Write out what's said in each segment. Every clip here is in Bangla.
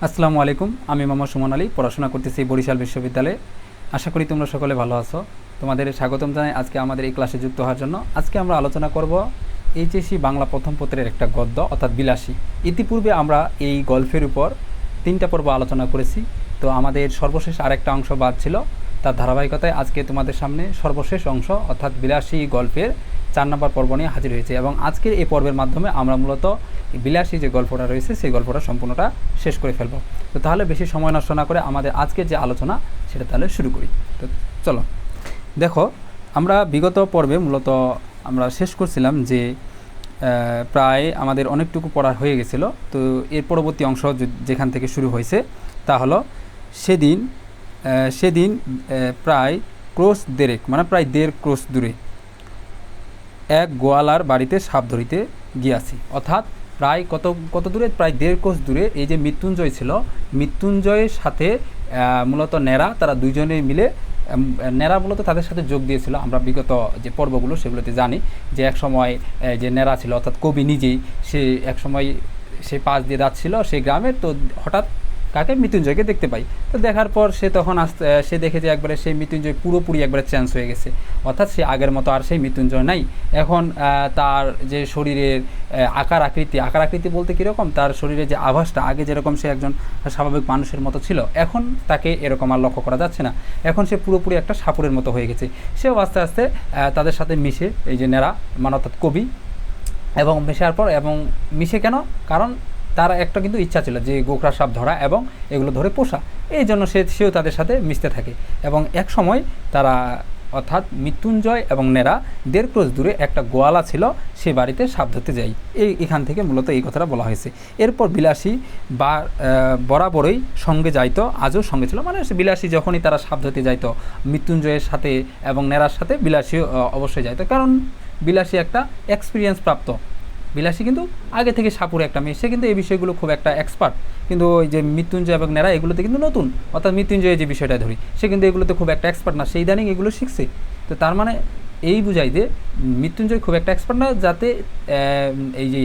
আসসালামু আলাইকুম। আমি মোহাম্মদ সুমন আলী, পড়াশোনা করতেছি বরিশাল বিশ্ববিদ্যালয়ে। আশা করি তোমরা সকলে ভালো আছো। তোমাদের স্বাগতম জানাই আজকে আমাদের এই ক্লাসে যুক্ত হওয়ার জন্য। আজকে আমরা আলোচনা করব এইচএসসি বাংলা প্রথম পত্রের একটা গদ্য অর্থাৎ বিলাসী। ইতিপূর্বে আমরা এই গল্পের উপর 3টা পর্ব আলোচনা করেছি। তো আমাদের সর্বশেষ আরেকটা অংশ বাদ ছিল, তার ধারাবাহিকতায় আজকে তোমাদের সামনে সর্বশেষ অংশ অর্থাৎ বিলাসী গল্পের 4 নম্বর পর্ব নিয়ে হাজির হয়েছে। এবং আজকের এই পর্বের মাধ্যমে আমরা মূলত বিলাসী যে গল্পটা রয়েছে সেই গল্পটা সম্পূর্ণটা শেষ করে ফেলব। তো তাহলে বেশি সময় নষ্ট না করে আমাদের আজকের যে আলোচনা সেটা তাহলে শুরু করি। তো চলো, দেখো আমরা বিগত পর্বে মূলত আমরা শেষ করছিলাম যে প্রায় আমাদের অনেকটুকু পড়া হয়ে গেছিলো। তো এর পরবর্তী অংশ যেখান থেকে শুরু হয়েছে তা হলো সেদিন প্রায় ক্রোশ দেড়েক মানে প্রায় 1.5 ক্রোশ দূরে এক গোয়ালার বাড়িতে সাপ ধরিতে গিয়াছি। অর্থাৎ প্রায় কত দূরে, প্রায় 1.5 ক্রোশ দূরে এই যে মৃত্যুঞ্জয় ছিল, মৃত্যুঞ্জয়ের সাথে মূলত ন্যাড়া, তারা দুইজনে মিলে ন্যাড়া মূলত তাদের সাথে যোগ দিয়েছিল। আমরা বিগত যে পর্বগুলো সেগুলোতে জানি যে এক সময় যে ন্যাড়া ছিল অর্থাৎ কবি নিজেই, সে এক সময় সে পাশ দিয়ে যাচ্ছিল সেই গ্রামের, তো হঠাৎ কাকে মৃত্যুঞ্জয়কে দেখতে পাই। তো দেখার পর সে তখন সে দেখে যে একবারে সেই মৃত্যুঞ্জয় পুরোপুরি একবারে চেঞ্জ হয়ে গেছে, অর্থাৎ সে আগের মতো আর সেই মৃত্যুঞ্জয় নাই। এখন তার যে শরীরের আকার আকৃতি বলতে কীরকম, তার শরীরে যে আভাসটা, আগে যেরকম সে একজন স্বাভাবিক মানুষের মতো ছিল, এখন তাকে এরকম আর লক্ষ্য করা যাচ্ছে না। এখন সে পুরোপুরি একটা সাপুরের মতো হয়ে গেছে। সেও আস্তে আস্তে তাদের সাথে মিশে, এই যে নেড়া মানে অর্থাৎ কবি, এবং মেশার পর এবং মিশে কেন, কারণ তার একটা কিন্তু ইচ্ছা ছিল যে গোকরা সাপ ধরা এবং এগুলো ধরে পোষা, এই জন্য সেও তাদের সাথে মিশতে থাকে। এবং এক সময় তারা অর্থাৎ মৃত্যুঞ্জয় এবং নেড়া 1.5 ক্রোশ দূরে একটা গোয়ালা ছিল, সে বাড়িতে সাপ ধরতে যাই। এখান থেকে মূলত এই কথাটা বলা হয়েছে। এরপর বিলাসী বরাবরই সঙ্গে যাইতো, আজও সঙ্গে ছিল। মানে বিলাসী যখনই তারা সাপ ধরতে যাইতো মৃত্যুঞ্জয়ের সাথে এবং নেড়ার সাথে, বিলাসীও অবশ্যই যাইতো, কারণ বিলাসী একটা এক্সপিরিয়েন্স প্রাপ্ত। বিলাসী কিন্তু আগে থেকে সাপুরে একটা মেয়ে, সে কিন্তু এই বিষয়গুলো খুব একটা এক্সপার্ট। কিন্তু ওই যে মৃত্যুঞ্জয় এবং নেড়া এগুলোতে কিন্তু নতুন, অর্থাৎ মৃত্যুঞ্জয়ের যে বিষয়টা ধরি, সে কিন্তু এগুলোতে খুব একটা এক্সপার্ট না, সেই ইদানিং এগুলো শিখছে। তো তার মানে এই বুঝাই যে মৃত্যুঞ্জয় খুব একটা এক্সপার্ট না, যাতে এই যে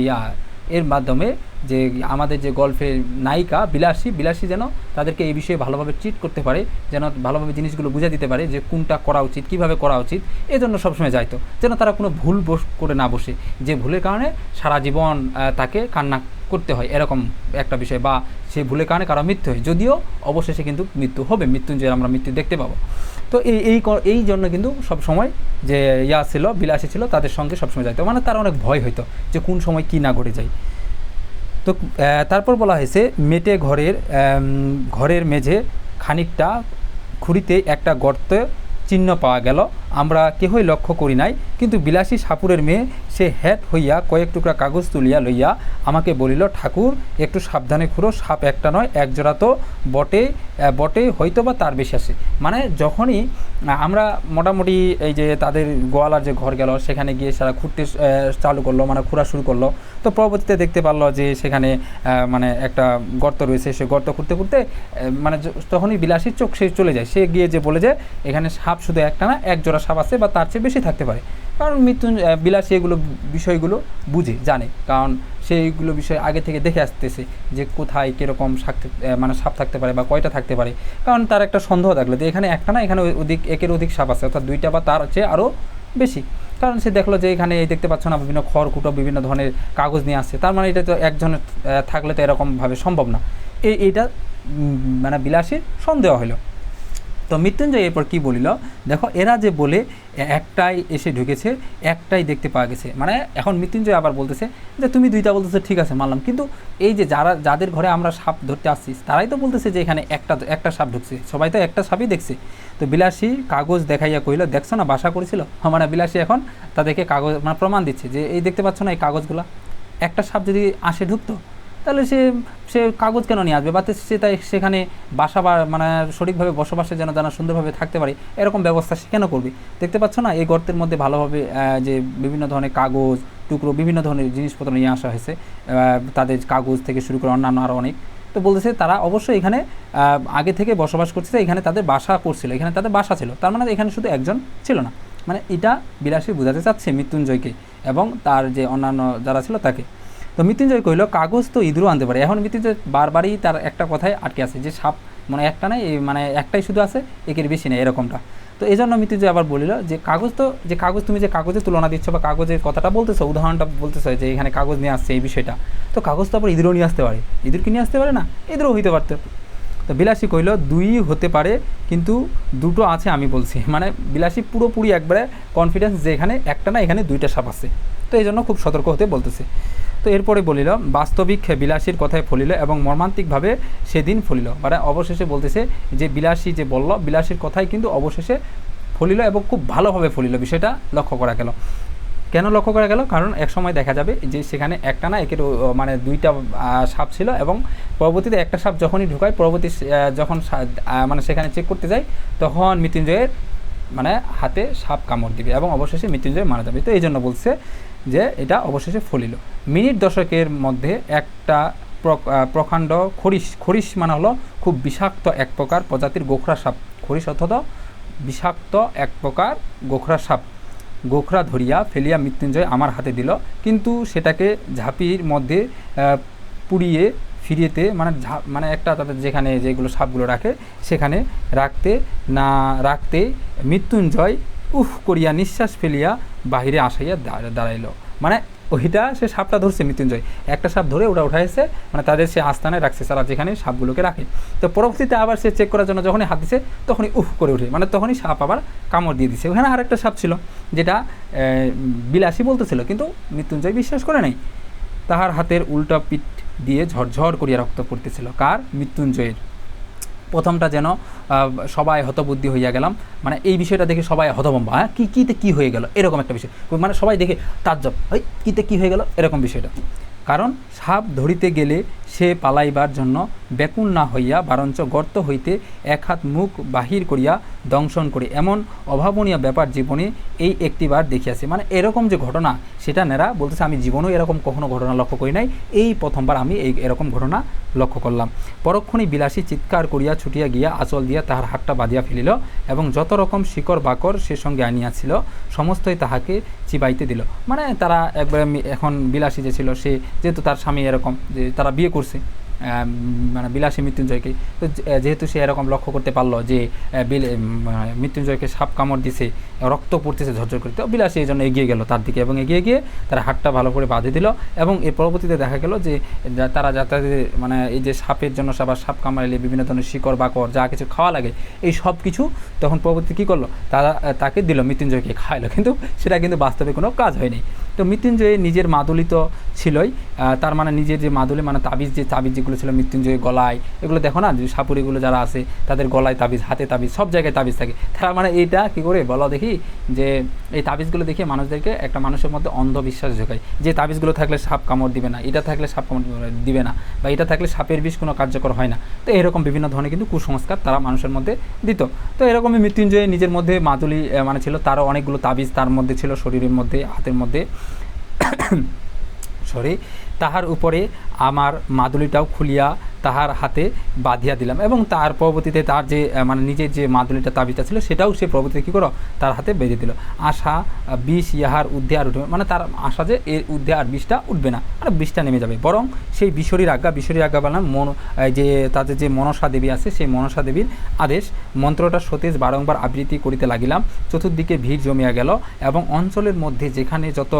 এর মাধ্যমে যে আমাদের যে গল্পের নায়িকা বিলাসী যেন তাদেরকে এই বিষয়ে ভালোভাবে ট্রিট করতে পারে, যেন ভালোভাবে জিনিসগুলো বুঝা দিতে পারে যে কোনটা করা উচিত, কিভাবে করা উচিত। এই জন্য সবসময় যাইতো, যেন তারা কোনো ভুল করে না বসে, যে ভুলের কারণে সারা জীবন তাকে কান্না করতে হয়, এরকম একটা বিষয়, বা সে ভুলের কারণে কারো মৃত্যু হয়, যদিও অবশেষে কিন্তু মৃত্যু হবে, মৃত্যুঞ্জয়ের আমরা মৃত্যু দেখতে পাবো। তো এই জন্য কিন্তু সবসময় যে ছিল, বিলাসী ছিল, তাদের সঙ্গে সবসময় যাইতো। মানে তার অনেক ভয় হইতো যে কোন সময় কী না ঘটে যায়। তো তারপর বলা হয়েছে মেটে ঘরের মেঝে খানিকটা খুঁড়িতে একটা গর্ত চিহ্ন পাওয়া গেল। আমরা কেহই লক্ষ্য করি নাই, কিন্তু বিলাসী সাপুরের মেয়ে সে হ্যাট হইয়া কয়েক টুকরা কাগজ তুলিয়া লইয়া আমাকে বলিল, ঠাকুর একটু সাবধানে খুঁড়ো, সাপ একটা নয় এক জোড়া তো বটে হয়তো বা তার বেশি আসে। মানে যখনই আমরা মোটামুটি এই যে তাদের গোয়ালার যে ঘর গেল, সেখানে গিয়ে সারা খুঁড়তে চালু করলো, মানে খুঁড়া শুরু করলো। তো পরবর্তীতে দেখতে পারলো যে সেখানে মানে একটা গর্ত রয়েছে, সে গর্ত খুঁড়তে খুঁড়তে মানে তখনই বিলাসীর চোখ সে চলে যায়, সে গিয়ে যে বলে যে এখানে সাপ শুধু একটা না এক জোড়া সাপ আছে বা তার চেয়ে বেশি থাকতে পারে। কারণ বিলাসী এগুলো বিষয়গুলো বুঝে জানে, কারণ সেইগুলো বিষয় আগে থেকে দেখে আসতেছে যে কোথায় কীরকম মানে সাপ থাকতে পারে বা কয়টা থাকতে পারে। কারণ তার একটা সন্দেহ থাকলো যে এখানে একটা না, এখানে একের অধিক সাপ আছে, অর্থাৎ 2টা বা তার চেয়ে আরও বেশি। কারণ সে দেখলো যে এখানে এই দেখতে পাচ্ছ না বিভিন্ন খড়কুটো বিভিন্ন ধরনের কাগজ নিয়ে আসছে, তার মানে এটা তো একজনের থাকলে তো এরকমভাবে সম্ভব না। এইটা মানে বিলাসীর সন্দেহ হলো। তো মৃত্যুঞ্জয় এরপর কী বলিল, দেখো এরা যে বলে একটাই এসে ঢুকেছে, একটাই দেখতে পাওয়া গেছে। মানে এখন মৃত্যুঞ্জয় আবার বলতেছে যে তুমি 2টা বলতেছো, ঠিক আছে মানলাম, কিন্তু এই যে যাদের ঘরে আমরা সাপ ধরতে আসছি তারাই তো বলতেছে যে এখানে একটা সাপ ঢুকছে, সবাই তো একটা সাপই দেখছে। তো বিলাসী কাগজ দেখাইয়া কইল, দেখছো না বাসা করেছিল। মানে বিলাসী এখন তাদেরকে কাগজ মানে প্রমাণ দিচ্ছে যে এই দেখতে পাচ্ছ না এই কাগজগুলো, একটা সাপ যদি আসে ঢুকতো তাহলে সে কাগজ কেন নিয়ে আসবে, বা সে তাই সেখানে বাসা বা মানে সঠিকভাবে বসবাসের যেন যেন সুন্দরভাবে থাকতে পারে এরকম ব্যবস্থা সে কেন করবে। দেখতে পাচ্ছ না এই গর্তের মধ্যে ভালোভাবে যে বিভিন্ন ধরনের কাগজ টুকরো বিভিন্ন ধরনের জিনিসপত্র নিয়ে আসা হয়েছে, তাদের কাগজ থেকে শুরু করে অন্যান্য আরও অনেক। তো বলতেছে তারা অবশ্যই এখানে আগে থেকে বসবাস করছে, এখানে তাদের বাসা করছিল, এখানে তাদের বাসা ছিল, তার মানে এখানে শুধু একজন ছিল না। মানে এটা বিলাসী বোঝাতে চাচ্ছে মৃত্যুঞ্জয়কে এবং তার যে অন্যান্য যারা ছিল তাকে। তো মৃত্যুঞ্জয় কইল কাগজ তো ইঁদুরও আনতে পারে। এখন মৃত্যুঞ্জয় বারবারই তার একটা কথায় আটকে আছে যে সাপ মানে একটা নাই, মানে একটাই শুধু আছে, একের বেশি নেই এরকমটা। তো এই জন্য মৃত্যুঞ্জয় আবার বলিল যে কাগজ তো, যে কাগজ তুমি যে কাগজের তুলনা দিচ্ছ বা কাগজের কথাটা বলতেছো, উদাহরণটা বলতেছো যে এখানে কাগজ নিয়ে আসছে এই বিষয়টা, তো কাগজ তো আবার ইঁদুরও নিয়ে আসতে পারে। ইঁদুর কি নিয়ে আসতে পারে না? ইঁদুরও হইতে পারতো। তো বিলাসী কইল দুই হতে পারে, কিন্তু দুটো আছে আমি বলছি। মানে বিলাসী পুরোপুরি একবারে কনফিডেন্স যে এখানে একটা না, এখানে দুইটা সাপ আছে। তো এই জন্য খুব সতর্ক হতে বলতেছে। তো এরপরে বলিল বাস্তবিক বিলাসীর কথায় ফলিল এবং মর্মান্তিকভাবে সেদিন ফলিল। মানে অবশেষে বলতেছে যে বিলাসী যে বলল, বিলাসীর কথাই কিন্তু অবশেষে ফলিল এবং খুব ভালোভাবে ফলিল। বিষয়টা লক্ষ্য করা গেল। কেন লক্ষ্য করা গেল? কারণ এক সময় দেখা যাবে যে সেখানে একটা না একের মানে দুইটা সাপ ছিল, এবং পরবর্তীতে একটা সাপ যখনই ঢুকায়, পরবর্তী যখন মানে সেখানে চেক করতে যায়, তখন মৃত্যুঞ্জয়ের মানে হাতে সাপ কামড় দিবে এবং অবশেষে মৃত্যুঞ্জয় মারা যাবে। তো এই জন্য বলছে যে এটা অবশেষে ফলিল। মিনিট দশকের মধ্যে একটা প্রকাণ্ড খরিশ, খরিশ মানে হলো খুব বিষাক্ত এক প্রকার প্রজাতির গোখরা সাপ। খরিশ অর্থাৎ বিষাক্ত এক প্রকার গোখরা সাপ, গোখরা ধরিয়া ফেলিয়া মৃত্যুঞ্জয় আমার হাতে দিল, কিন্তু সেটাকে ঝাঁপির মধ্যে পুড়িয়ে ফিরিয়েতে মানে মানে একটা তাদের যেখানে যেগুলো সাপগুলো রাখে সেখানে রাখতে মৃত্যুঞ্জয় উফ করিয়া নিঃশ্বাস ফেলিয়া বাহিরে আসাইয়া দাঁড়াইল। মানে ওইটা সে সাপটা ধরছে মৃত্যুঞ্জয়, একটা সাপ ধরে ওটা উঠাইছে, মানে তাদের সে আস্থানে রাখছে তারা যেখানে সাপগুলোকে রাখে। তো পরবর্তীতে আবার সে চেক করার জন্য যখনই হাত দিছে তখনই উফ করে উঠে, মানে তখনই সাপ আবার কামড় দিয়ে দিছে। ওখানে আরেকটা সাপ ছিল যেটা বিলাসী বলতেছিল, কিন্তু মৃত্যুঞ্জয় বিশ্বাস করে নাই। তাহার হাতের উল্টা পিঠ দিয়ে ঝরঝর করিয়া রক্ত পড়তেছিল। কার? মৃত্যুঞ্জয়ের। প্রথমটা যেন সবাই হতবুদ্ধি হইয়া গেলাম, মানে এই বিষয়টা দেখে সবাই হতভম্ব, হ্যাঁ কীতে কী হয়ে গেল এরকম একটা বিষয়, মানে সবাই দেখে তাজ্জব, ওই কীতে কী হয়ে গেল এরকম বিষয়টা। কারণ সাপ ধরিতে গেলে সে পালাইবার জন্য ব্যাকুল না হইয়া বরঞ্চ গর্ত হইতে এক হাত মুখ বাহির করিয়া দংশন করে, এমন অভাবনীয় ব্যাপার জীবনে এই একটিবার দেখিয়াছে। মানে এরকম যে ঘটনা সেটা নেরা বলতেছে আমি জীবনেও এরকম কখনো ঘটনা লক্ষ্য করি নাই, এই প্রথমবার আমি এরকম ঘটনা লক্ষ্য করলাম। পরক্ষণে বিলাসী চিৎকার করিয়া ছুটিয়া গিয়া আঁচল দিয়া তাহার হাতটা বাঁধিয়া ফেলিল এবং যত রকম শিকড় বাকর সে সঙ্গে আনিয়াছিল সমস্তই তাহাকে চিবাইতে দিল। মানে তারা একবারে এখন বিলাসী যে ছিল সে যেহেতু তার স্বামী এরকম যে তারা বিয়ে করছে মানে বিলাসী মৃত্যুঞ্জয়কে, তো যেহেতু সে এরকম লক্ষ্য করতে পারলো যে মৃত্যুঞ্জয়কে সাপ কামড় দিছে, রক্ত পড়তেছে ঝরঝর করতে, বিলাসী এই জন্য এগিয়ে গেল তার দিকে এবং এগিয়ে গিয়ে তার হাতটা ভালো করে বাঁধে দিল। এবং এর পরবর্তীতে দেখা গেল যে তারা যাতায়াতে মানে এই যে সাপের জন্য আবার সাপ কামড়াইলে বিভিন্ন ধরনের শিকড় বাকড় যা কিছু খাওয়া লাগে এই সব কিছু তখন পরবর্তীতে কী করলো, তাকে দিল, মৃত্যুঞ্জয়কে খাওয়াইলো, কিন্তু সেটা কিন্তু বাস্তবে কোনো কাজ হয়নি। তো মৃত্যুঞ্জয় নিজের মাদুলি তো ছিলই, তার মানে নিজের যে মাদুলি মানে তাবিজ যেগুলো ছিল মৃত্যুঞ্জয়ের গলায়, এগুলো দেখো না যে সাপুরিগুলো যারা আছে তাদের গলায় তাবিজ, হাতে তাবিজ, সব জায়গায় তাবিজ থাকে। তারা মানে এইটা কী করে বলো দেখি, যে এই তাবিজগুলো দেখে মানুষদেরকে একটা মানুষের মধ্যে অন্ধবিশ্বাস ঢোকায় যে তাবিজগুলো থাকলে সাপ কামড় দিবে না, এটা থাকলে সাপ কামড় দিবে না, বা এটা থাকলে সাপের বিষ কোনো কার্যকর হয় না। তো এরকম বিভিন্ন ধরনের কিন্তু কুসংস্কার তারা মানুষের মধ্যে দিত। তো এরকমই মৃত্যুঞ্জয় নিজের মধ্যে মাদুলি মানে ছিল, তারও অনেকগুলো তাবিজ তার মধ্যে ছিল, শরীরের মধ্যে, হাতের মধ্যে তাহার উপরে আমার মাদুলিটাও খুলিয়া তাহার হাতে বাঁধিয়া দিলাম এবং তার পরবর্তীতে তার যে মানে নিজের যে মাদুলিটা তাবিজটা ছিল সেটাও সে পরবর্তীতে কী করো তার হাতে বেঁধে দিল। আশা বিষ ইহার ঊর্ধ্বে আর উঠবে, মানে তার আশা যে এর ঊর্ধ্বে আর বিষটা উঠবে না, আর বিষটা নেমে যাবে, বরং সেই বিশ্বরীর আজ্ঞা বললাম যে তাদের যে মনসা দেবী আছে সেই মনসা দেবীর আদেশ মন্ত্রটা সতেজ বারংবার আবৃত্তি করিতে লাগিলাম। চতুর্দিকে ভিড় জমিয়া গেল এবং অঞ্চলের মধ্যে যেখানে যত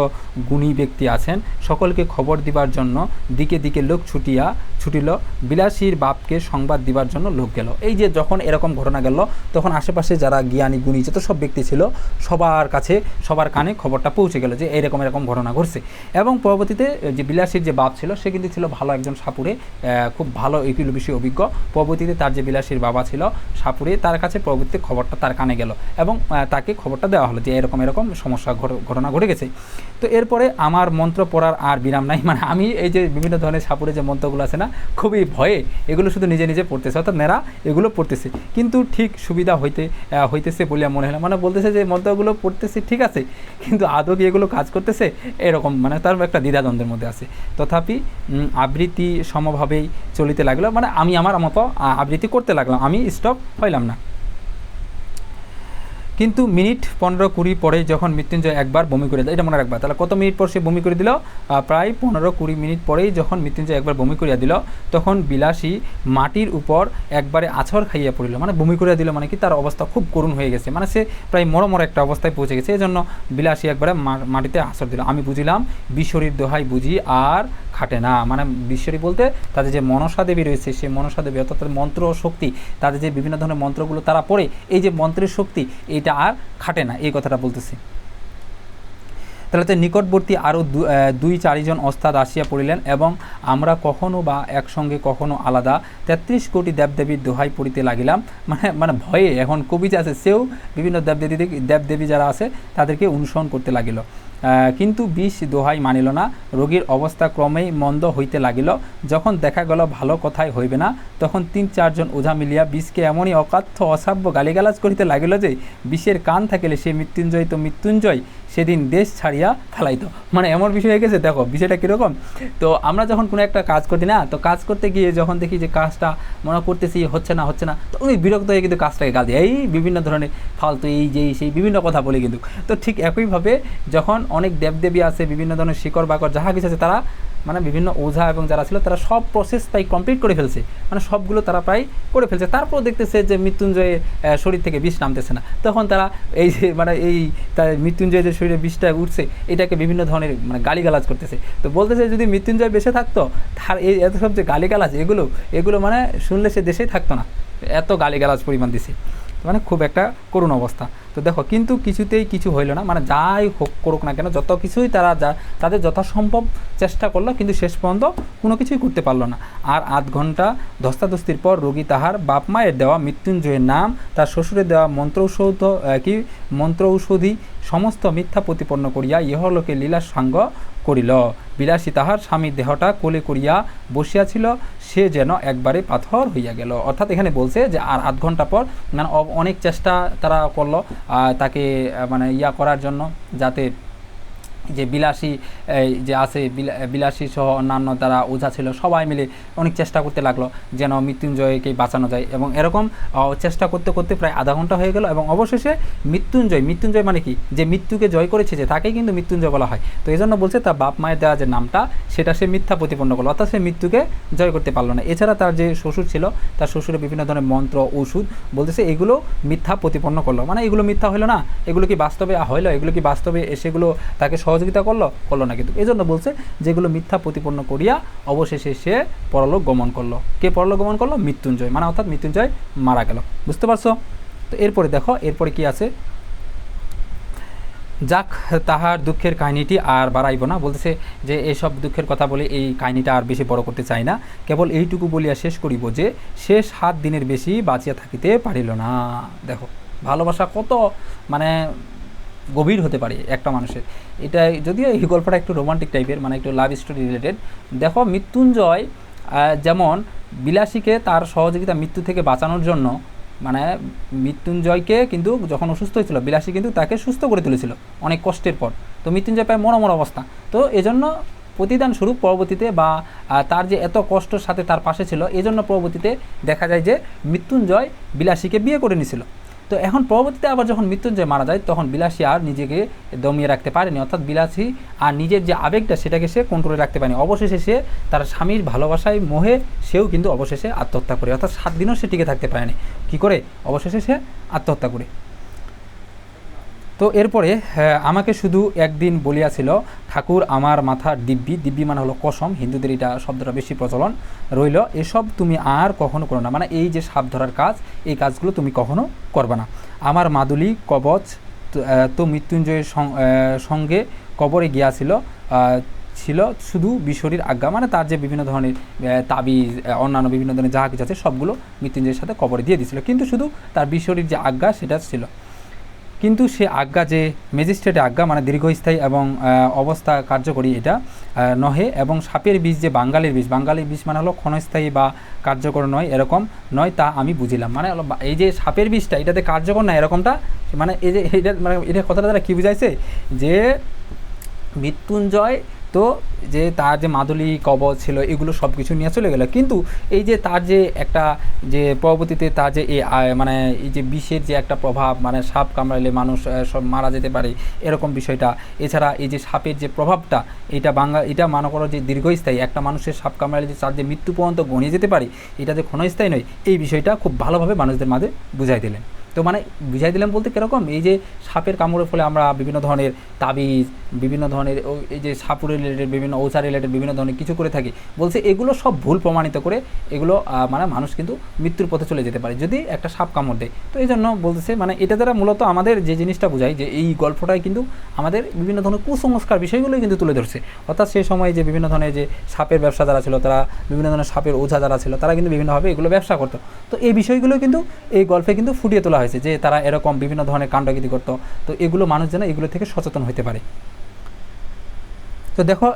গুণী ব্যক্তি আছেন সকলকে খবর দিবার জন্য দিকে দিকে লোক ছুটিল, বিলাসীর বাপকে সংবাদ দিবার জন্য লোক গেল। এই যে যখন এরকম ঘটনা গেল তখন আশেপাশে যারা জ্ঞানী গুণী যত সব ব্যক্তি ছিল সবার কাছে সবার কানে খবরটা পৌঁছে গেল যে এরকম ঘটনা ঘটছে। এবং পরবর্তীতে যে বিলাসীর যে বাপ ছিল সে কিন্তু ছিল ভালো একজন সাপুরে, খুব ভালো এইগুলো বিষয়ে অভিজ্ঞ। পরবর্তীতে তার যে বিলাসীর বাবা ছিল সাপুরে, তার কাছে পরবর্তীতে খবরটা তার কানে গেল এবং তাকে খবরটা দেওয়া হলো যে এরকম সমস্যা ঘটনা ঘটে গেছে। তো এরপরে আমার মন্ত্র পড়ার আর বিরাম নাই, মানে আমি এই যে বিভিন্ন ধরনের সাপুরে যে মন্ত্রগুলো আছে না, খুবই ভয়ে এগুলো শুধু নিজে নিজে পড়তেছে, অর্থাৎ নেরা এগুলো পড়তেছে, কিন্তু ঠিক সুবিধা হইতেছে বলিয়া মনে হলো, মানে বলতেছে যে মন্ত্রগুলো পড়তেছে ঠিক আছে, কিন্তু আদৌ কি এগুলো কাজ করতেছে এরকম, মানে তার একটা দ্বিধাদ্বন্দ্বের মধ্যে আছে। তথাপি আবৃত্তি সমভাবেই চলিতে লাগলো, মানে আমি আমার মতো আবৃত্তি করতে লাগলাম, আমি স্টপ হইলাম না। কিন্তু মিনিট 15-20 পরে যখন মৃত্যুঞ্জয় একবার বমি করে দেয়, এটা মনে রাখবা। তাহলে কত মিনিট পর সে বমি করে দিল? প্রায় 15-20 মিনিট পরেই যখন মৃত্যুঞ্জয় একবার বমি করিয়া দিল, তখন বিলাসী মাটির উপর একবারে আছড় খাইয়া পড়িল। মানে বমি করিয়া দিল মানে কি, তার অবস্থা খুব করুণ হয়ে গেছে, মানে সে প্রায় মরমর একটা অবস্থায় পৌঁছে গেছে। এই জন্য বিলাসী একবারে মাটিতে আছড় দিল। আমি বুঝিলাম বিশ্বরীর দোহাই বুঝি আর খাটে না। মানে বিশ্বরী বলতে তাদের যে মনসা দেবী রয়েছে, সেই মনসা দেবী অর্থাৎ তাদের মন্ত্র শক্তি, তাদের যে বিভিন্ন ধরনের মন্ত্রগুলো তারা পড়ে, এই যে মন্ত্রের শক্তি, এইটা আর খাটে না, এই কথাটা বলতেছি। তাহলে তো নিকটবর্তী আরও 2-4 জন ওস্তাদ আসিয়া পড়িলেন, এবং আমরা কখনো বা একসঙ্গে কখনো আলাদা 33 কোটি দেবদেবীর দোহাই পড়িতে লাগিলাম। মানে ভয়ে এখন কবি যে আছে সেও বিভিন্ন দেবদেবী যারা আছে তাদেরকে অনুসরণ করতে লাগিল। কিন্তু বিষ দোহাই মানিল না। রোগীর অবস্থা ক্রমেই মন্দ হইতে লাগিল। যখন দেখা গেল ভালো কথাই হইবে না, তখন 3-4 জন ওঝা মিলিয়া বিষকে এমনই অকাথ্য অসাব্য গালিগালাজ করিতে লাগিল যে বিষের কান থাকিলে সে মৃত্যুঞ্জয় তো মৃত্যুঞ্জয় সেদিন দেশ ছাড়িয়া ফেলাইতো। মানে এমন বিষয় হয়ে গেছে, দেখো বিষয়টা কীরকম। তো আমরা যখন কোনো একটা কাজ করছি না, তো কাজ করতে গিয়ে যখন দেখি যে কাজটা মনে করতেছি হচ্ছে না, তো উনি বিরক্ত হয়ে কিন্তু কাজটাকে গাল দিয়ে এই বিভিন্ন ধরনের ফালতু এই যেই সেই বিভিন্ন কথা বলে কিন্তু। তো ঠিক একইভাবে যখন অনেক দেবদেবী আছে, বিভিন্ন ধরনের শিকড় বাকড় যাহা কিছু আছে, তারা মানে বিভিন্ন ওঝা এবং যারা ছিল তারা সব প্রসেস প্রায় কমপ্লিট করে ফেলছে, মানে সবগুলো তারা প্রায় করে ফেলছে। তারপর দেখতেছে যে মৃত্যুঞ্জয়ের শরীর থেকে বিষ নামতেছে না, তখন তারা এই যে মানে এই তার মৃত্যুঞ্জয় যে শরীরে বিষটা উঠছে এটাকে বিভিন্ন ধরনের মানে গালিগালাজ করতেছে। তো বলতেছে যদি মৃত্যুঞ্জয় বেঁচে থাকতো, তার এই এত সব যে গালিগালাজ এগুলো মানে শুনলে সে দেশেই থাকতো না, এত গালিগালাজ পরিমাণ দিছে, মানে খুব একটা করুণ অবস্থা। তো দেখো কিন্তু কিছুতেই কিছু হইল না, মানে যাই হোক করুক না কেন, যত কিছুই তারা তাদের যথাসম্ভব চেষ্টা করলো, কিন্তু শেষ পর্যন্ত কোনো কিছুই করতে পারলো না। আর আধ ঘন্টা ধস্তাধস্তির পর রোগী তাহার বাপ মায়ের দেওয়া মৃত্যুঞ্জয়ের নাম, তার শ্বশুরের দেওয়া মন্ত্রৌষধি সমস্ত মিথ্যা প্রতিপন্ন করিয়া ইহলোকে লীলা সাঙ্গ করিল। বিলাসী তাহার স্বামীর দেহটা কোলে করিয়া বসিয়াছিল, সে যেন একবারে পাথর হইয়া গেল। অর্থাৎ এখানে বলছে যে আর আধ ঘন্টা পর মানে অনেক চেষ্টা তারা করলো তাকে মানে করার জন্য, যাতে যে বিলাসী যে আছে বিলাসী সহ অন্যান্য তারা ওঝা ছিল সবাই মিলে অনেক চেষ্টা করতে লাগলো যেন মৃত্যুঞ্জয়কে বাঁচানো যায়, এবং এরকম চেষ্টা করতে করতে প্রায় আধা ঘন্টা হয়ে গেল, এবং অবশেষে মৃত্যুঞ্জয় মানে কি, যে মৃত্যুকে জয় করেছে যে তাকেই কিন্তু মৃত্যুঞ্জয় বলা হয়। তো এই জন্য বলছে তার বাপ মায়ের দেওয়া যে নামটা সেটা সে মিথ্যা প্রতিপন্ন করলো, অর্থাৎ সে মৃত্যুকে জয় করতে পারলো না। এছাড়া তার যে শ্বশুর ছিল, তার শ্বশুরের বিভিন্ন ধরনের মন্ত্র ওষুধ বলতেছে এগুলো মিথ্যা প্রতিপন্ন করলো। মানে এগুলো মিথ্যা হলো না, এগুলো কি বাস্তবে হইলো, এগুলো কি বাস্তবে সেগুলো তাকে সহযোগিতা করলো না, কিন্তু এই জন্য বলছে যেগুলো মিথ্যা প্রতিপন্ন করিয়া অবশেষে সে পরলোক গমন করলো। কে পরলোক গমন করলো? মৃত্যুঞ্জয়, মানে অর্থাৎ মৃত্যুঞ্জয় মারা গেল। বুঝতে পারছো? তো এরপরে দেখো, এরপরে কি আছে, যাক তাহার দুঃখের কাহিনীটি আর বাড়াইব না। বলতেছে যে এইসব দুঃখের কথা বলে এই কাহিনীটা আর বেশি বড় করতে চাই না, কেবল এইটুকু বলিয়া শেষ করিব যে সে 7 দিনের বেশি বাঁচিয়া থাকিতে পারিল না। দেখো ভালোবাসা কত মানে গভীর হতে পারে একটা মানুষের। এটা যদিও এই গল্পটা একটু রোমান্টিক টাইপের, মানে একটু লাভ স্টোরি রিলেটেড। দেখো মৃত্যুঞ্জয় যেমন বিলাসীকে তার সহযোগিতা মৃত্যু থেকে বাঁচানোর জন্য, মানে মৃত্যুঞ্জয়কে কিন্তু যখন অসুস্থ হয়েছিল বিলাসী কিন্তু তাকে সুস্থ করে তুলেছিল অনেক কষ্টের পর। তো মৃত্যুঞ্জয় প্রায় মরমর অবস্থা, তো এজন্য প্রতিদান স্বরূপ পরবর্তীতে বা তার যে এত কষ্টের সাথে তার পাশে ছিল, এজন্য পরবর্তীতে দেখা যায় যে মৃত্যুঞ্জয় বিলাসীকে বিয়ে করে নিয়েছিল। তো এখন পরবর্তীতে আবার যখন মৃত্যুঞ্জয় মারা যায় তখন বিলাসী আর নিজেকে দমিয়ে রাখতে পারেনি, অর্থাৎ বিলাসী আর নিজের যে আবেগটা সেটাকে সে কন্ট্রোলে রাখতে পারেনি। অবশেষে সে তার স্বামীর ভালোবাসায় মোহে সেও কিন্তু অবশেষে আত্মহত্যা করে, অর্থাৎ 7 দিনও সে টিকে থাকতে পারেনি। কী করে? অবশেষে সে আত্মহত্যা করে। তো এরপরে আমাকে শুধু একদিন বলিয়াছিল, ঠাকুর আমার মাথার দিব্যি মানে হলো কসম, হিন্দুদের এটা শব্দটা বেশি প্রচলন রইল, এসব তুমি আর কখনো করো না। মানে এই যে সাপ ধরার কাজ, এই কাজগুলো তুমি কখনো করবে না। আমার মাদুলি কবচ তো মৃত্যুঞ্জয়ের সঙ্গে কবরে গিয়াছিল, ছিল শুধু বিশরীর আজ্ঞা, মানে তার যে বিভিন্ন ধরনের তাবিজ অন্যান্য বিভিন্ন ধরনের যাহা কিছু আছে সবগুলো মৃত্যুঞ্জয়ের সাথে কবরে দিয়ে দিয়েছিল, কিন্তু শুধু তার বিশরীর যে আজ্ঞা সেটা ছিল। কিন্তু সে আজ্ঞা যে ম্যাজিস্ট্রেটের আজ্ঞা, মানে দীর্ঘস্থায়ী এবং অবস্থা কার্যকরী এটা নহে, এবং সাপের বিষ যে বাঙালির বিষ মানে হলো ক্ষণস্থায়ী বা কার্যকর নয়, এরকম নয় তা আমি বুঝিলাম। মানে এই যে সাপের বিষটা এটাতে কার্যকর না এরকমটা, মানে এই যে এটা মানে এটা কথাটা দ্বারা কী বুঝাইছে যে মৃত্যুঞ্জয় তো যে তার যে মাদুলি কবচ ছিল এগুলো সব কিছু নিয়ে চলে গেল, কিন্তু এই যে তার যে একটা যে পরবর্তীতে তার যে এই মানে এই যে বিষের যে একটা প্রভাব, মানে সাপ কামড়াইলে মানুষ সব মারা যেতে পারে এরকম বিষয়টা, এছাড়া এই যে সাপের যে প্রভাবটা এটা মনে করো যে দীর্ঘস্থায়ী, একটা মানুষের সাপ কামড়াইলে যে তার যে মৃত্যু পর্যন্ত গণিয়ে যেতে পারে, এটা যে ক্ষণস্থায়ী নয়, এই বিষয়টা খুব ভালোভাবে মানুষদের মাঝে বুঝাই দিলেন। তো মানে বুঝাই দিলাম বলতে কীরকম, এই যে সাপের কামড়ের ফলে আমরা বিভিন্ন ধরনের তাবিজ, বিভিন্ন ধরনের এই যে সাপ রিলেটেড বিভিন্ন ঔষধ রিলেটেড বিভিন্ন ধরনের কিছু করে থাকি, বলছে এগুলো সব ভুল প্রমাণিত করে, এগুলো মানে মানুষ কিন্তু মৃত্যুর পথে চলে যেতে পারে যদি একটা সাপ কামড় দেয়। তো এই জন্য বলতেছে মানে এটা দ্বারা মূলত আমাদের যে জিনিসটা বোঝায় যে এই গল্পটাই কিন্তু আমাদের বিভিন্ন ধরনের কুসংস্কার বিষয়গুলোই কিন্তু তুলে ধরছে। অর্থাৎ সেই সময় যে বিভিন্ন ধরনের যে সাপের ব্যবসা যারা ছিল, তারা বিভিন্ন ধরনের সাপের ওঝা যারা ছিল, তারা কিন্তু বিভিন্নভাবে এগুলো ব্যবসা করতো। তো এই বিষয়গুলো কিন্তু এই গল্পে কিন্তু ফুটিয়ে তোলা হয়েছে যে তারা এরকম বিভিন্ন ধরনের কাণ্ডকীর্তি করতো। তো এগুলো মানুষ যেন এগুলো থেকে সচেতন হতে পারে। তো দেখো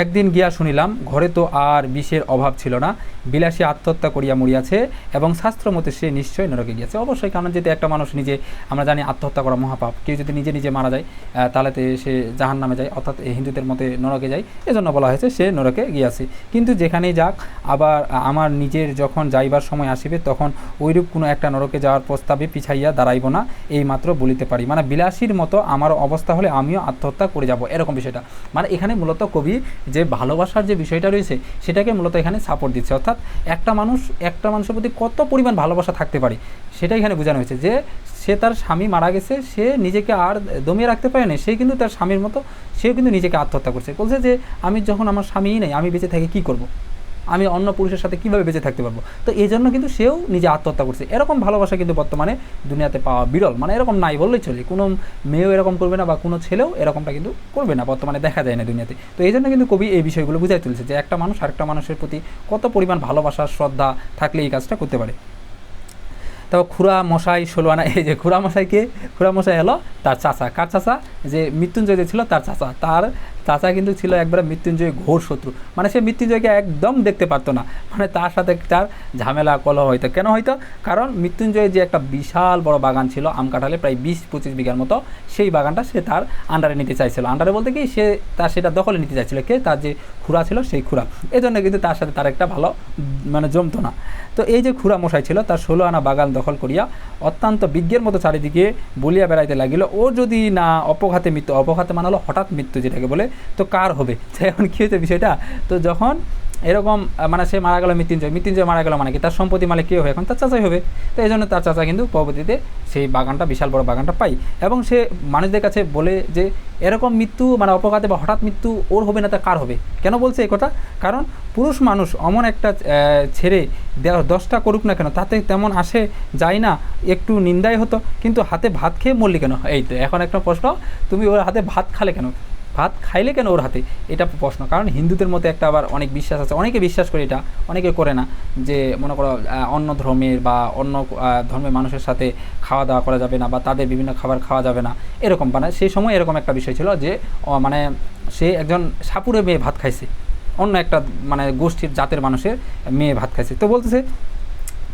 একদিন গিয়া শুনিলাম ঘরে তো আর বিষের অভাব ছিল না, বিলাসী আত্মহত্যা করিয়া মরিয়াছে এবং শাস্ত্র মতে সে নিশ্চয়ই নরকে গিয়েছে। অবশ্যই, কারণ যদি একটা মানুষ নিজে, আমরা জানি আত্মহত্যা করা মহাপাপ, কেউ যদি নিজে নিজে মারা যায় তাহলে সে জাহান নামে যায়, অর্থাৎ হিন্দুদের মতে নরকে যায়, এজন্য বলা হয়েছে সে নরকে গিয়াছে। কিন্তু যেখানেই যাক, আবার আমার নিজের যখন যাইবার সময় আসিবে তখন ওইরূপ কোনো একটা নরকে যাওয়ার প্রস্তাবে পিছাইয়া দাঁড়াইব না, এই মাত্র বলিতে পারি। মানে বিলাসীর মতো আমার অবস্থা হলে আমিও আত্মহত্যা করে যাব, এরকম বিষয়টা। মানে এখানে মূলত কবি যে ভালোবাসার যে বিষয়টা রয়েছে সেটাকে মূলত এখানে সাপোর্ট দিচ্ছে। অর্থাৎ একটা মানুষের প্রতি কত পরিমাণ ভালোবাসা থাকতে পারে সেটা এখানে বোঝানো হয়েছে। যে সে তার স্বামী মারা গেছে, সে নিজেকে আর দমিয়ে রাখতে পারে না, সে কিন্তু তার স্বামীর মতো সেও কিন্তু নিজেকে আত্মহত্যা করছে। বলছে যে আমি যখন আমার স্বামীই নেই, আমি বেঁচে থাকি কী করব, আমি অন্য পুরুষের সাথে কীভাবে বেঁচে থাকতে পারবো। তো এই জন্য কিন্তু সেও নিজে আত্মহত্যা করছে। এরকম ভালোবাসা কিন্তু বর্তমানে দুনিয়াতে পাওয়া বিরল, মানে এরকম নাই বললেই চলে। কোনো মেয়েও এরকম করবে না বা কোনো ছেলেও এরকমটা কিন্তু করবে না, বর্তমানে দেখা যায় না দুনিয়াতে। তো এই জন্য কিন্তু কবি এই বিষয়গুলো বুঝাই তুলছে যে একটা মানুষ আরেকটা মানুষের প্রতি কত পরিমাণ ভালোবাসা শ্রদ্ধা থাকলে এই কাজটা করতে পারে। তারপর খুড়া মশাই 16 আনা, এই যে খুড়া মশাই হলো তার চাচা। কার চাচা? যে মৃত্যুঞ্জয় যে ছিল তার চাচা। তার চাচা কিন্তু ছিল একবারে মৃত্যুঞ্জয় ঘোর শত্রু, মানে সে মৃত্যুঞ্জয়কে একদম দেখতে পারতো না, মানে তার সাথে তার ঝামেলা কলহ হইতো। কেন হইতো? কারণ মৃত্যুঞ্জয় যে একটা বিশাল বড় বাগান ছিল আম কাঁঠালে, প্রায় 20-25 বিঘার মতো, সেই বাগানটা সে তার আন্ডারে নিতে চাইছিল। আন্ডারে বলতে কি, সে তার সেটা দখলে নিতে চাইছিল। কে? তার যে খুড়া ছিল সেই খুড়া। এই জন্য কিন্তু তার সাথে তার একটা ভালো মানে জমতো না। তো এই যে খুড়া মশাই ছিল, তার 16 আনা বাগান দখল করিয়া অত্যন্ত বিজ্ঞের মতো চারিদিকে বলিয়া বেড়াইতে লাগিল, ও যদি না অপঘাতে মৃত্যু, অপঘাতে মানে হলো হঠাৎ মৃত্যু যেটাকে বলে, তো কার হবে? এখন কী হয়েছে বিষয়টা, তো যখন এরকম মানে সে মারা গেল, মৃত্যুঞ্জয় মারা গেল, মানে কি তার সম্পত্তি মালিক কেউ হবে? এখন তার চাচাই হবে। তো এই জন্য তার চাচা কিন্তু পরবর্তীতে সেই বাগানটা, বিশাল বড় বাগানটা পাই, এবং সে মানুষদের কাছে বলে যে এরকম মৃত্যু মানে অপঘাতে বা হঠাৎ মৃত্যু ওর হবে না, তা কার হবে? কেন বলছে এই কথা? কারণ পুরুষ মানুষ অমন একটা ছেড়ে 10টা করুক না কেন, তাতে তেমন আসে যায় না, একটু নিন্দাই হতো, কিন্তু হাতে ভাত খেয়ে মরলি কেন? এই তো এখন একটা প্রশ্ন, তুমি ওর হাতে ভাত খালে কেন, ভাত খাইলে কেন ওর হাতে, এটা প্রশ্ন। কারণ হিন্দুদের মধ্যে একটা আবার অনেক বিশ্বাস আছে, অনেকে বিশ্বাস করে, এটা অনেকে করে না, যে মনে করো অন্য ধর্মের বা অন্য ধর্মের মানুষের সাথে খাওয়া দাওয়া করা যাবে না, বা তাদের বিভিন্ন খাবার খাওয়া যাবে না, এরকম। মানে সেই সময় এরকম একটা বিষয় ছিল যে মানে সে একজন সাপুরে মেয়ে ভাত খাইছে, অন্য একটা মানে গোষ্ঠীর জাতের মানুষের মেয়ে ভাত খাইছে। তো বলতেছে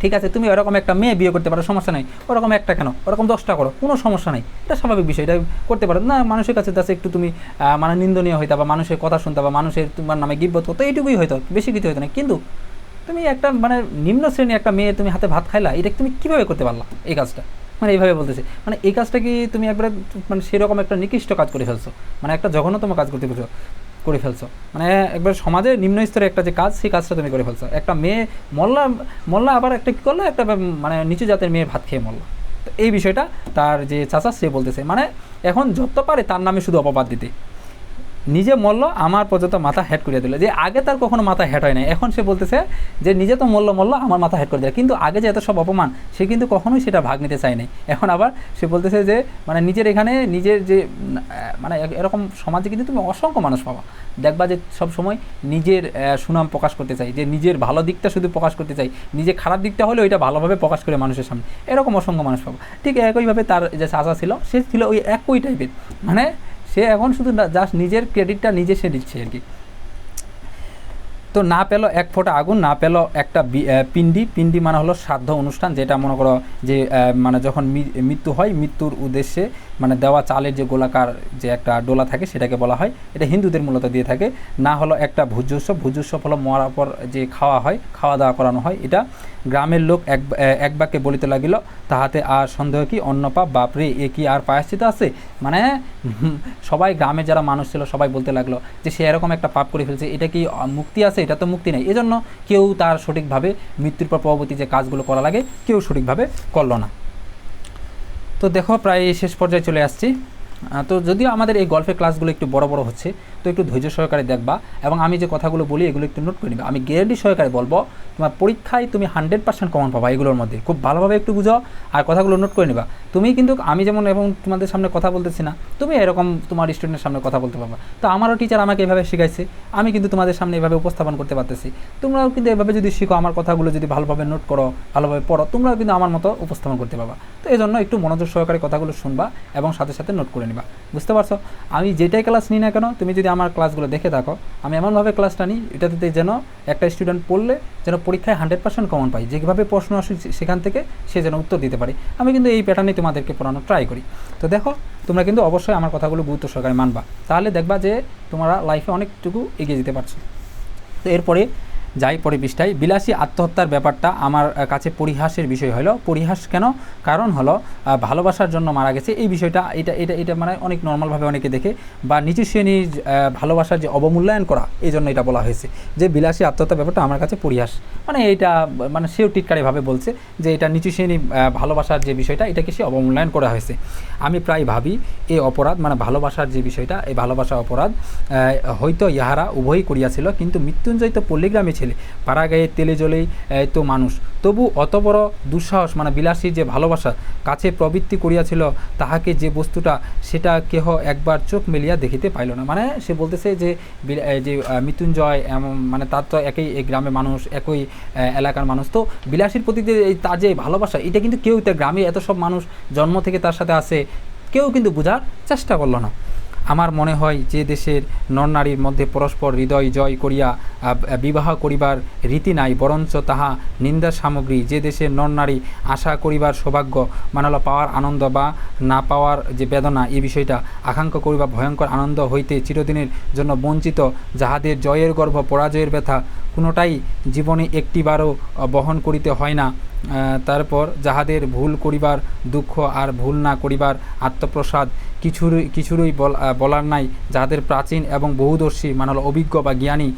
ঠিক আছে, তুমি ওরকম একটা মেয়ে বিয়ে করতে পারো, সমস্যা নেই, ওরকম একটা কেন, ওরকম 10টা করো, কোনো সমস্যা নেই, এটা স্বাভাবিক বিষয়, এটা করতে পারো না। মানুষের কাছে যাচ্ছে একটু তুমি মানে নিন্দনীয় হইতা, বা মানুষের কথা শুনতে, বা মানুষের তোমার নামে গিবত করতো, এইটুকুই হয়তো, বেশি কিছু হতো না। কিন্তু তুমি একটা মানে নিম্ন শ্রেণীর একটা মেয়ে তুমি হাতে ভাত খাইলা, এটা তুমি কীভাবে করতে পারলা এই কাজটা? মানে এইভাবে বলতেছে, মানে এই কাজটা কি তুমি একবারে মানে সেরকম একটা নিকৃষ্ট কাজ করে ফেলছো, মানে একটা জঘন্যতম কাজ করে ফেলছো, মানে একবার সমাজের নিম্ন স্তরে একটা যে কাজ, সেই কাজটা তুমি করে ফেলছো। একটা মেয়ে মল্লা আবার একটা কী করলো, একটা মানে নিচু জাতের মেয়ে ভাত খেয়ে মরলো। তো এই বিষয়টা তার যে চাচা সে বলতেছে, মানে এখন যত পারে তার নামে শুধু অপবাদ দিতে, নিজে মরল, আমার পর্যন্ত মাথা হেড করিয়ে দিল। যে আগে তার কখনো মাথা হেড হয় না, এখন সে বলতেছে যে নিজে তো মরল, আমার মাথা হেড করে দিল। কিন্তু আগে যে এত সব অপমান, সে কিন্তু কখনোই সেটা ভাগ নিতে চায় নাই। এখন আবার সে বলতেছে যে মানে নিজের এখানে নিজের যে মানে এরকম সমাজে কিন্তু তুমি অসংখ্য মানুষ পাবা, দেখবা যে সব সময় নিজের সুনাম প্রকাশ করতে চাই, যে নিজের ভালো দিকটা শুধু প্রকাশ করতে চাই, নিজের খারাপ দিকটা হলে ওইটা ভালোভাবে প্রকাশ করে মানুষের সামনে, এরকম অসংখ্য মানুষ পাবো। ঠিক একইভাবে তার যে চাচা ছিল, সে ছিল ওই একই টাইপের, মানে সে এখন শুধু জাস্ট নিজের ক্রেডিটটা নিজে সে দিচ্ছে আর কি। তো না পেল এক ফোঁটা আগুন, না পেল একটা পিণ্ডি মানে হলো শ্রাদ্ধ অনুষ্ঠান, যেটা মনে করো যে মানে যখন মৃত্যু হয়, মৃত্যুর উদ্দেশ্যে মানে দেওয়া চালের যে গোলাকার যে একটা ডোলা থাকে সেটাকে বলা হয়, এটা হিন্দুদের মূলত দিয়ে থাকে। না হলো একটা ভোজ্যোৎসব হলো মরার পর যে খাওয়া হয়, খাওয়া দাওয়া করানো হয়। এটা গ্রামের লোক এক বাক্যে বলিতে লাগিল, তাহাতে আর সন্দেহ কি, অন্য পাপ, বাপরে এ কি আর প্রায়শ্চিত আছে। মানে সবাই গ্রামে যারা মানুষ ছিল সবাই বলতে লাগলো যে সে এরকম একটা পাপ করে ফেলছে, এটা কি মুক্তি আছে? এটা তো মুক্তি নেই। এজন্য কেউ তার সঠিকভাবে মৃত্যুর পর পরবর্তী যে কাজগুলো করা লাগে কেউ সঠিকভাবে করলো না। তো দেখো প্রায় শেষ পর্যায়ে চলে আসছি। তো যদিও আমাদের এই গল্পের ক্লাসগুলো একটু বড় বড় হচ্ছে, তো একটু ধৈর্য সহকারে দেখবা এবং আমি যে কথাগুলো বলি এগুলো একটু নোট করে নিবা। আমি গ্যারান্টি সহকারে বলবো তোমার পরীক্ষায় তুমি 100% কমন পাবা এগুলোর মধ্যে। খুব ভালোভাবে একটু বুঝো আর কথাগুলো নোট করে নিবা। তুমি কিন্তু আমি যেমন এবং তোমাদের সামনে কথা বলতেছি না, তুমি এরকম তোমার স্টুডেন্টের সামনে কথা বলতে পারবা। তো আমারও টিচার আমাকে এভাবে শিখাইছে, আমি কিন্তু তোমাদের সামনে এভাবে উপস্থাপন করতে পারতেছি। তোমরাও কিন্তু এভাবে যদি শিখো, আমার কথাগুলো যদি ভালোভাবে নোট করো, ভালোভাবে পড়ো, তোমরাও কিন্তু আমার মতো উপস্থাপন করতে পারবা। তো এই জন্য একটু মনোযোগ সহকারে কথাগুলো শুনবা এবং সাথে সাথে নোট করে নিবা। বুঝতে পারছো? আমি যেটাই ক্লাস নিই না কেন, তুমি যদি আমার ক্লাসগুলো দেখে থাকো, আমি এমনভাবে ক্লাসটা নিই এটাতে যেন একটা স্টুডেন্ট পড়লে যেন পরীক্ষায় 100% কমন পাই, যেভাবে প্রশ্ন আসে সেখান থেকে সে যেন উত্তর দিতে পারে। আমি কিন্তু এই প্যাটার্নেই তোমাদেরকে পড়ানোর ট্রাই করি। তো দেখো তোমরা কিন্তু অবশ্যই আমার কথাগুলো গুরুত্ব সহকারে মানবা, তাহলে দেখবা যে তোমরা লাইফে অনেকটুকু এগিয়ে যেতে পারছো। তো এরপরে যাই পরে পৃষ্ঠায়, বিলাসী আত্মহত্যার ব্যাপারটা আমার কাছে পরিহাসের বিষয় হলো। পরিহাস কেন? কারণ হলো ভালোবাসার জন্য মারা গেছে, এই বিষয়টা এটা এটা এটা মানে অনেক নর্মালভাবে অনেকে দেখে, বা নিচু শ্রেণীর ভালোবাসার যে অবমূল্যায়ন করা, এই জন্য এটা বলা হয়েছে যে বিলাসী আত্মহত্যার ব্যাপারটা আমার কাছে পরিহাস। মানে এইটা মানে সেও টিটকারিভাবে বলছে যে এটা নিচু শ্রেণী ভালোবাসার যে বিষয়টা এটাকে সে অবমূল্যায়ন করা হয়েছে। আমি প্রায় ভাবি এই অপরাধ মানে ভালোবাসার যে বিষয়টা, এই ভালোবাসা অপরাধ হয়তো ইহারা উভয়ই করিয়াছিল, কিন্তু মৃত্যুঞ্জয় তো পল্লীগ্রামে ছেলে, পাড়া গায়ে তেলে জলেই তো মানুষ, তবু অত বড় দুঃসাহস মানে বিলাসী যে ভালোবাসা কাছে প্রবৃত্তি করিয়াছিল, তাহাকে যে বস্তুটা সেটা কেহ একবার চোখ মেলিয়া দেখিতে পাইল না। মানে সে বলতেছে যে যে মৃত্যুঞ্জয় মানে তার তো একই গ্রামে মানুষ, একই এলাকার মানুষ, তো বিলাসীর প্রতি যে তার যে ভালোবাসা এটা কিন্তু কেউ, তার গ্রামে এত সব মানুষ জন্ম থেকে তার সাথে আসে, কেউ কিন্তু বোঝার চেষ্টা করল না। আমার মনে হয় যে দেশের নরনারীর মধ্যে পরস্পর হৃদয় জয় করিয়া বিবাহ করিবার রীতি নাই, বরঞ্চ তাহা নিন্দার সামগ্রী। যে দেশের নরনারী আশা করিবার সৌভাগ্য মানে হলো পাওয়ার আনন্দ বা না পাওয়ার যে বেদনা, এই বিষয়টা আকাঙ্ক্ষা করিবা ভয়ঙ্কর আনন্দ হইতে চিরদিনের জন্য বঞ্চিত, যাহাদের জয়ের গর্ভ পরাজয়ের ব্যথা কোনোটাই জীবনে একটিবারও বহন করিতে হয় না, তারপর যাহাদের ভুল করিবার দুঃখ আর ভুল না করিবার আত্মপ্রসাদ কিছুরই বলার নাই, যাহাদের প্রাচীন এবং বহুদর্শী মানে হলো অভিজ্ঞ বা জ্ঞানী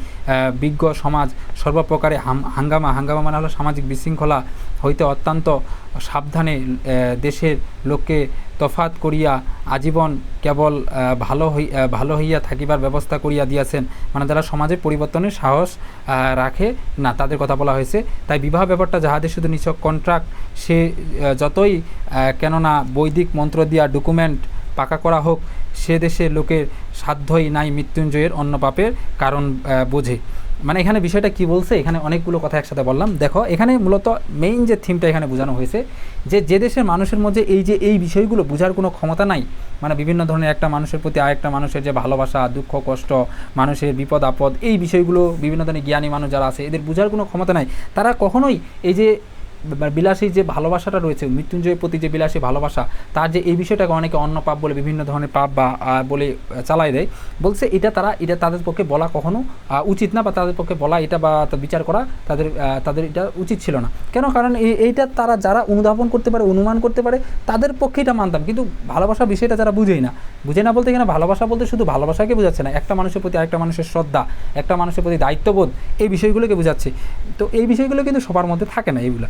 বিজ্ঞ সমাজ সর্বপ্রকারে হাঙ্গামা মানে হলো সামাজিক বিশৃঙ্খলা হইতে অত্যন্ত সাবধানে দেশের লোককে তফাত করিয়া আজীবন কেবল ভালো হইয়া থাকিবার ব্যবস্থা করিয়া দিয়াছেন, মানে যারা সমাজের পরিবর্তনের সাহস রাখে না তাদের কথা বলা হয়েছে। তাই বিবাহ ব্যাপারটা যাহাদের শুধু নিছক কন্ট্রাক্ট, সে যতই কেননা বৈদিক মন্ত্র দিয়া ডকুমেন্ট পাকা করা হোক, সে দেশের লোকের সাধ্যই নাই মৃত্যুঞ্জয়ের অন্য পাপের কারণ বোঝে। মানে এখানে বিষয়টা কি বলছে, এখানে অনেকগুলো কথা একসাথে বললাম। দেখো এখানে মূলত মেইন যে থিমটা এখানে বোঝানো হয়েছে যে দেশের মানুষের মধ্যে এই বিষয়গুলো বোঝার কোনো ক্ষমতা নাই, মানে বিভিন্ন ধরনের একটা মানুষের প্রতি আরেকটা মানুষের যে ভালোবাসা, দুঃখ কষ্ট, মানুষের বিপদ আপদ, এই বিষয়গুলো বিভিন্ন ধরনের জ্ঞানী মানুষ যারা আছে এদের বোঝার কোনো ক্ষমতা নাই। তারা কখনোই এই যে বিলাসী যে ভালোবাসাটা রয়েছে, মৃত্যুঞ্জয়ের প্রতি যে বিলাসী ভালোবাসা, তার যে এই বিষয়টাকে অনেকে অন্য পাপ বলে বিভিন্ন ধরনের পাপ বা বলে চালাই দেয়, বলছে এটা তাদের পক্ষে বলা কখনো উচিত না, বা তাদের পক্ষে বলা এটা বা বিচার করা তাদের এটা উচিত ছিল না। কেন? কারণ এইটা তারা যারা অনুধাবন করতে পারে, অনুমান করতে পারে, তাদের পক্ষে এটা মানতাম, কিন্তু ভালোবাসা বিষয়টা যারা বুঝে না বলতে এখানে ভালোবাসা বলতে শুধু ভালোবাসাকে বোঝাচ্ছে না, একটা মানুষের প্রতি আরেকটা মানুষের শ্রদ্ধা, একটা মানুষের প্রতি দায়িত্ববোধ, এই বিষয়গুলোকে বোঝাচ্ছে। তো এই বিষয়গুলো কিন্তু সবার মধ্যে থাকে না। এইগুলো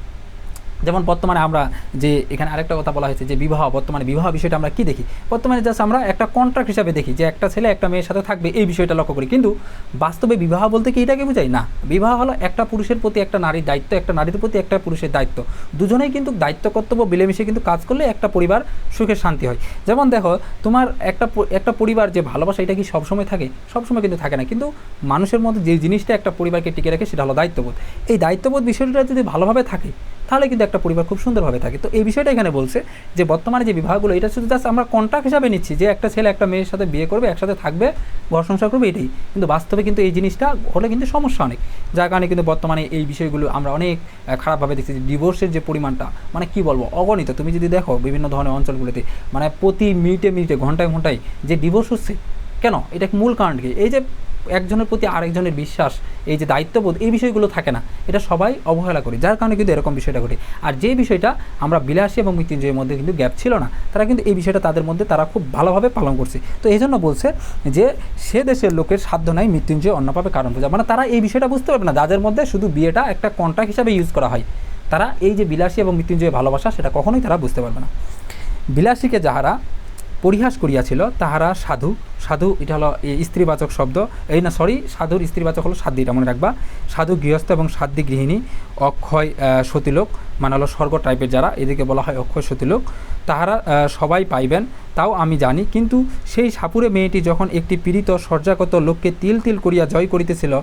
যেমন বর্তমানে আমরা যে এখানে আরেকটা কথা বলা হয়েছে যে বর্তমানে বিবাহ বিষয়টা আমরা কি দেখি, বর্তমানে জাস্ট আমরা একটা কন্ট্রাক্ট হিসাবে দেখি যে একটা ছেলে একটা মেয়ের সাথে থাকবে, এই বিষয়টা লক্ষ্য করি, কিন্তু বাস্তবে বিবাহ বলতে কি এটাকে বোঝাই না। বিবাহ হলো একটা পুরুষের প্রতি একটা নারীর দায়িত্ব, একটা নারীর প্রতি একটা পুরুষের দায়িত্ব, দুজনেই কিন্তু দায়িত্ব কর্তব্য মিলেমিশে কিন্তু কাজ করলে একটা পরিবার সুখে শান্তি হয়। যেমন দেখো তোমার একটা পরিবার যে ভালোবাসা এটা কি সবসময় থাকে? সবসময় কিন্তু থাকে না, কিন্তু মানুষের মধ্যে যে জিনিসটা একটা পরিবারকে টিকে রাখে সেটা হলো দায়িত্ববোধ। এই দায়িত্ববোধ বিষয়টা যদি ভালোভাবে থাকে তাহলে কিন্তু একটা পরিবার খুব সুন্দরভাবে থাকে। তো এই বিষয়টা এখানে বলছে যে বর্তমানে যে বিবাহগুলো এটা শুধু জাস্ট আমরা কন্ট্রাক্ট হিসাবে নিচ্ছি যে একটা ছেলে একটা মেয়ের সাথে বিয়ে করবে, একসাথে থাকবে, ঘর সংসার করবে, এটাই। কিন্তু বাস্তবে কিন্তু এই জিনিসটা হলে কিন্তু সমস্যা অনেক, যার কারণে কিন্তু বর্তমানে এই বিষয়গুলো আমরা অনেক খারাপভাবে দেখছি। যে ডিভোর্সের যে পরিমাণটা মানে কী বলবো, অগণিত। তুমি যদি দেখো বিভিন্ন ধরনের অঞ্চলগুলোতে মানে প্রতি মিনিটে মিনিটে ঘন্টায় ঘন্টায় যে ডিভোর্স হচ্ছে, কেন? এটা মূল কারণ কি? এই যে একজনের প্রতি আরেকজনের বিশ্বাস, এই যে দায়িত্ববোধ, এই বিষয়গুলো থাকে না, এটা সবাই অবহেলা করি, যার কারণে কিন্তু এরকম বিষয়টা ঘটে। আর যে বিষয়টা আমরা বিলাসী এবং মৃত্যুঞ্জয়ের মধ্যে কিন্তু গ্যাপ ছিল না, তারা কিন্তু এই বিষয়টা তাদের মধ্যে তারা খুব ভালোভাবে পালন করছে। তো এই জন্য বলছে যে সে দেশের লোকের সাধ্য নাই মৃত্যুঞ্জয় অন্যভাবে কারণ বোঝা, মানে তারা এই বিষয়টা বুঝতে পারবে না যাদের মধ্যে শুধু বিয়েটা একটা কন্ট্রাক্ট হিসাবে ইউজ করা হয়, তারা এই যে বিলাসী এবং মৃত্যুঞ্জয় ভালোবাসা সেটা কখনোই তারা বুঝতে পারবে না। বিলাসীকে যাহারা পরিহাস করিয়াছিল তাহারা সাধু, সাধু এটা হলো স্ত্রীবাচক শব্দ, এই না সরি, সাধুর স্ত্রীবাচক হলো সাধ্বী, এটা মনে রাখবা। সাধু গৃহস্থ এবং সাধ্বী গৃহিণী, অক্ষয় সতীলোক মানে হলো স্বর্গ টাইপের যারা, এদিকে বলা হয় অক্ষয় সতীলোক, তাহারা সবাই পাইবেন তাও আমি জানি। কিন্তু সেই সাপুরে মেয়েটি যখন একটি পীড়িত সর্যাগত লোককে তিল তিল করিয়া জয় করিতেছিল,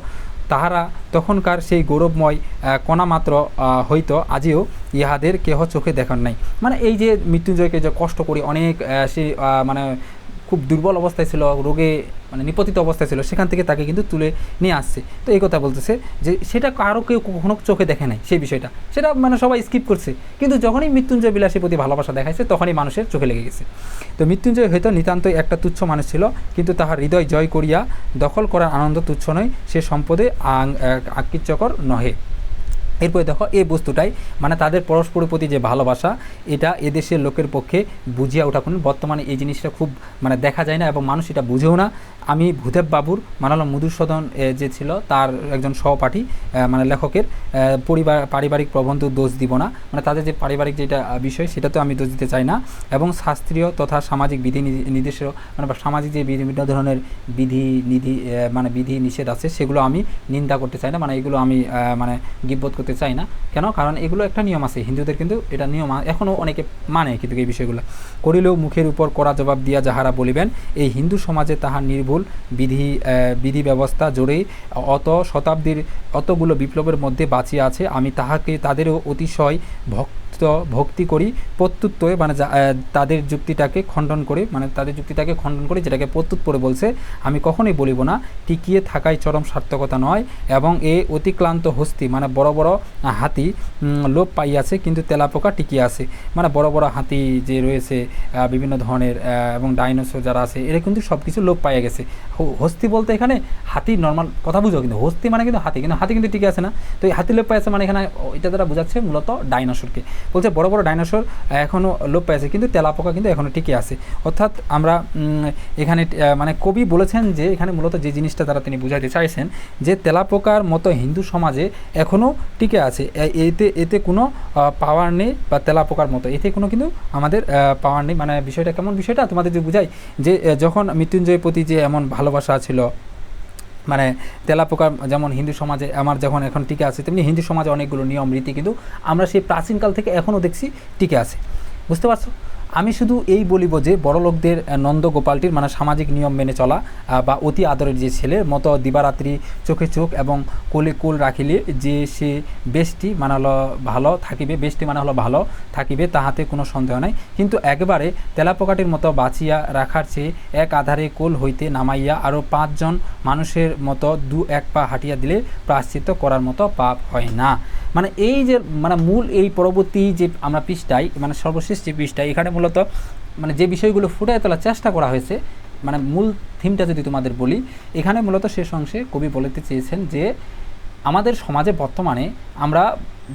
তাহারা তখনকার সেই গৌরবময় কণামাত্র হইতো আজিও ইহাদের কেহ চোখে দেখান নাই। মানে এই যে মৃত্যুঞ্জয়কে যে কষ্ট করি অনেক সে মানে খুব দুর্বল অবস্থায় ছিল, রোগে মানে নিপতিত অবস্থায় ছিল, সেখান থেকে তাকে কিন্তু তুলে নিয়ে আসছে। তো এই কথা বলতেছে যে সেটা কারো কেউ কখনো চোখে দেখে নাই, সেই বিষয়টা সেটা মানে সবাই স্কিপ করছে, কিন্তু যখনই মৃত্যুঞ্জয় বিলাসীর প্রতি ভালোবাসা দেখাইছে তখনই মানুষের চোখে লেগে গেছে। তো মৃত্যুঞ্জয় হয়তো নিতান্তই একটা তুচ্ছ মানুষ ছিল, কিন্তু তাহার হৃদয় জয় করিয়া দখল করার আনন্দ তুচ্ছ নয়, সে সম্পদে আকৃষ্টকর নহে। এরপরে দেখো এই বস্তুটাই মানে তাদের পরস্পরের প্রতি যে ভালোবাসা, এটা এদেশের লোকের পক্ষে বুঝিয়া ওঠা কোনো বর্তমানে এই জিনিসটা খুব মানে দেখা যায় না এবং মানুষ এটা বুঝেও না। আমি ভূদেব বাবুর মানে হলো মধুসূদন যে ছিল তার একজন সহপাঠী মানে লেখকের পারিবারিক প্রবন্ধ দোষ দিব না, মানে তাদের যে পারিবারিক যেটা বিষয় সেটাতেও আমি দোষ দিতে চাই না, এবং শাস্ত্রীয় তথা সামাজিক বিধি নির্দেশেও মানে সামাজিক যে বিভিন্ন ধরনের বিধি নিষেধ আছে সেগুলো আমি নিন্দা করতে চাই না, মানে এগুলো আমি মানে গিবত করতে চাই না। কেন? কারণ এগুলো একটা নিয়ম আছে, হিন্দুদের কিন্তু এটা নিয়ম এখনও অনেকে মানে, কিন্তু এই বিষয়গুলো করিলেও মুখের উপর কড়া জবাব দিয়া যাহারা বলিবেন, এই হিন্দু সমাজে তাহার নির্ভুল বিধি ব্যবস্থা জোরেই শতাব্দীর অতগুলো বিপ্লবের মধ্যে বাঁচিয়া আছে। আমি তাহাকে তাদেরও অতিশয় ভক্তি করি, প্রত্যুত্তরে মানে তাদের যুক্তিটাকে খণ্ডন করে যেটাকে প্রত্যুত্তরে বলছে, আমি কখনোই বলিব না টিকিয়ে থাকাই চরম সার্থকতা নয়, এবং এ অতিক্লান্ত হস্তি মানে বড় বড় হাতি লোপ পাইয়াছে কিন্তু তেলাপোকা টিকিয়ে আছে। মানে বড় বড় হাতি যে রয়েছে বিভিন্ন ধরনের এবং ডাইনোসর যারা আছে এরা কিন্তু সব কিছু লোপ পাইয়া গেছে। হস্তি বলতে এখানে হাতি নর্মাল কথা বুঝো, কিন্তু হস্তি মানে কিন্তু হাতি কিন্তু টিকে আছে না। তো এই হাতি লোপ পাইয়াছে মানে এখানে এটা দ্বারা বোঝাচ্ছে মূলত ডাইনোসরকে, বলছে বড় বড় ডাইনোসর এখনও লোপ পাইছে কিন্তু তেলাপোকা কিন্তু এখনও টিকে আছে। অর্থাৎ আমরা এখানে মানে কবি বলেছেন যে এখানে মূলত যে জিনিসটা দ্বারা তিনি বুঝাইতে চাইছেন যে তেলাপোকার মতো হিন্দু সমাজে এখনও টিকে আছে, এতে কোনো পাওয়ার নেই, বা তেলাপোকার মতো এতে কোনো কিন্তু আমাদের পাওয়ার নেই। মানে বিষয়টা কেমন, বিষয়টা তোমাদের যে বুঝাই যে যখন মৃত্যুঞ্জয়ের প্রতি যে এমন ভালোবাসা ছিল, মানে তেলাপোকা যেমন হিন্দু সমাজে আমার যখন এখন টিকে আছে, তেমনি হিন্দু সমাজে অনেকগুলো নিয়ম রীতি কিন্তু আমরা সেই প্রাচীনকাল থেকে এখনও দেখছি টিকে আছে। বুঝতে পারছো? আমি শুধু এই বলিব যে বড়লোকদের নন্দগোপালটির মানে সামাজিক নিয়ম মেনে চলা বা অতি আদরের যে ছেলের মতো দিবারাত্রি চোখে চোখ এবং কোলে কোল রাখিলে যে সে বেশটি মানে হলো ভালো থাকিবে, বেশটি মানে হলো ভালো থাকিবে, তাহাতে কোনো সন্দেহ নাই। কিন্তু একবারে তেলাপোকাটির মতো বাঁচিয়া রাখার চেয়ে এক আধারে কোল হইতে নামাইয়া আরও 5 জন মানুষের মতো 2-1 পা হাঁটিয়া দিলে প্রায়শ্চিত্ত করার মতো পাপ হয় না। মানে এই যে মানে মূল এই পরবর্তী যে আমরা পৃষ্ঠায় মানে সর্বশেষ যে পৃষ্ঠায় এখানে মূলত মানে যে বিষয়গুলো ফুটিয়ে তোলার চেষ্টা করা হয়েছে, মানে মূল থিমটা যদি তোমাদের বলি, এখানে মূলত শেষ অংশে কবি বলতে চেয়েছেন যে আমাদের সমাজে বর্তমানে আমরা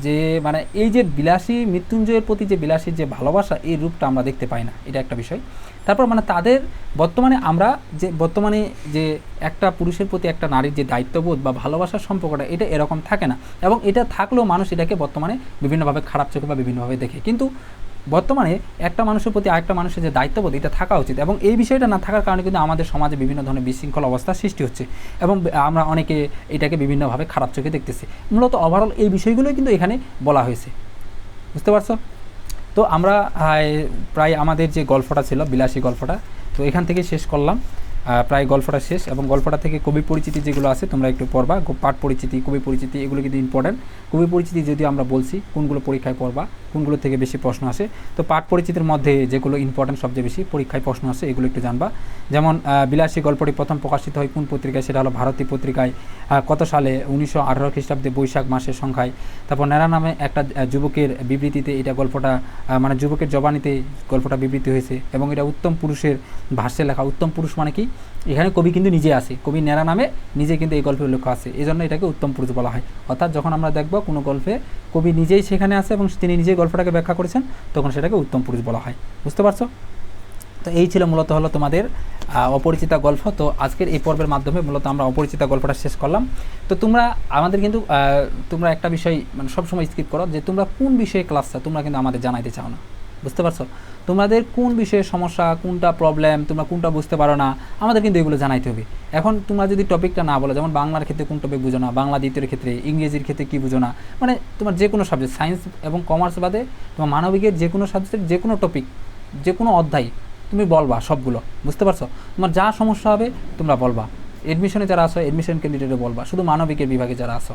যে মানে এই যে বিলাসী মৃত্যুঞ্জয়ের প্রতি যে বিলাসীর যে ভালোবাসা এই রূপটা আমরা দেখতে পাই না, এটা একটা বিষয়। তারপর মানে তাদের বর্তমানে যে একটা পুরুষের প্রতি একটা নারীর যে দায়িত্ববোধ বা ভালোবাসার সম্পর্কটা এটা এরকম থাকে না, এবং এটা থাকলেও মানুষ এটাকে বর্তমানে বিভিন্নভাবে খারাপ চোখে বা বিভিন্নভাবে দেখে। কিন্তু বর্তমানে একটা মানুষের প্রতি আরেকটা মানুষের যে দায়িত্ববোধ এটা থাকা উচিত, এবং এই বিষয়টা না থাকার কারণে কিন্তু আমাদের সমাজে বিভিন্ন ধরনের বিশৃঙ্খল অবস্থা সৃষ্টি হচ্ছে এবং আমরা অনেকে এটাকে বিভিন্নভাবে খারাপ চোখে দেখতেছি। মূলত ওভারঅল এই বিষয়গুলোই কিন্তু এখানে বলা হয়েছে। বুঝতে পারছো? তো আমরা প্রায় আমাদের যে গল্পটা ছিল বিলাসী গল্পটা, তো এখান থেকে শেষ করলাম। প্রায় গল্পটা শেষ, এবং গল্পটা থেকে কবি পরিচিতি যেগুলো আছে তোমরা একটু পড়বা। পাঠ পরিচিতি, কবি পরিচিতি এগুলো কিন্তু ইম্পর্টেন্ট। কবি পরিচিতি যদি আমরা বলছি কোনগুলো পরীক্ষায় পড়বা, কোনগুলো থেকে বেশি প্রশ্ন আসে, তো পাঠ পরিচিতির মধ্যে যেগুলো ইম্পর্টেন্ট সবচেয়ে বেশি পরীক্ষায় প্রশ্ন আসে এগুলো একটু জানবা। যেমন বিলাসী গল্পটি প্রথম প্রকাশিত হয় কোন পত্রিকায়, সেটা হলো ভারতী পত্রিকায়। কত সালে? 1918 খ্রিস্টাব্দে বৈশাখ মাসের সংখ্যায়। তারপর ন্যাড়া নামে একটা যুবকের বিবৃতিতে এটা গল্পটা মানে যুবকের জবানিতে গল্পটা বিবৃতি হয়েছে, এবং এটা উত্তম পুরুষের ভাষ্যে লেখা। উত্তম পুরুষ মানে কি? এখানে কবি কিন্তু নিজে আছে, কবি ন্যাড়া নামে নিজে কিন্তু এই গল্পের লেখা আছে, এই জন্য এটাকে উত্তম পুরুষ বলা হয়। অর্থাৎ যখন আমরা দেখব কোনো গল্পে কবি নিজেই সেখানে আছে এবং তিনি নিজেই গল্পটাকে ব্যাখ্যা করেছেন, তখন সেটাকে উত্তম পুরুষ বলা হয়। বুঝতে পারছো? তো এই ছিল মূলত হলো তোমাদের অপরিচিতা গল্প। তো আজকের এই পর্বের মাধ্যমে মূলত আমরা অপরিচিতা গল্পটা শেষ করলাম। তো তোমরা আমাদের কিন্তু তোমরা একটা বিষয় মানে সবসময় স্কিপ করো, যে তোমরা কোন বিষয়ে ক্লাসটা তোমরা কিন্তু আমাদের জানাইতে চাও না। বুঝতে পারছো? তোমাদের কোন বিষয়ে সমস্যা, কোনটা প্রবলেম, তোমরা কোনটা বুঝতে পারো না, আমাদের কিন্তু এগুলো জানাইতে হবে। এখন তোমরা যদি টপিকটা না বলো, যেমন বাংলার ক্ষেত্রে কোন টপিক বুঝো না, বাংলা দ্বিতীয়ের ক্ষেত্রে, ইংরেজির ক্ষেত্রে কী বুঝো না, মানে তোমার যে কোনো সাবজেক্ট, সায়েন্স এবং কমার্স বাদে তোমার মানবিকের যে কোনো সাবজেক্ট, যে কোনো টপিক, যে কোনো অধ্যায় তুমি বলবা সবগুলো। বুঝতে পারছো? তোমার যা সমস্যা হবে তোমরা বলবা। এডমিশনে যারা আসো, এডমিশন ক্যান্ডিডেটে বলবা, শুধু মানবিকের বিভাগে যারা আসো,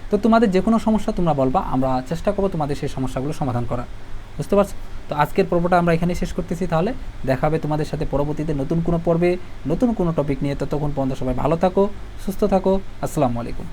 তো তোমাদের যে কোনো সমস্যা তোমরা বলবা, আমরা চেষ্টা করবো তোমাদের সেই সমস্যাগুলো সমাধান করার। বুঝতে পারছো? তো আজকের পর্বটা আমরা এখানেই শেষ করতেছি। তাহলে দেখা হবে তোমাদের সাথে পরবর্তীতে নতুন কোনো পর্বে, নতুন কোনো টপিক নিয়ে। ততক্ষণ পর্যন্ত সবাই ভালো থাকো, সুস্থ থাকো। আসসালামু আলাইকুম।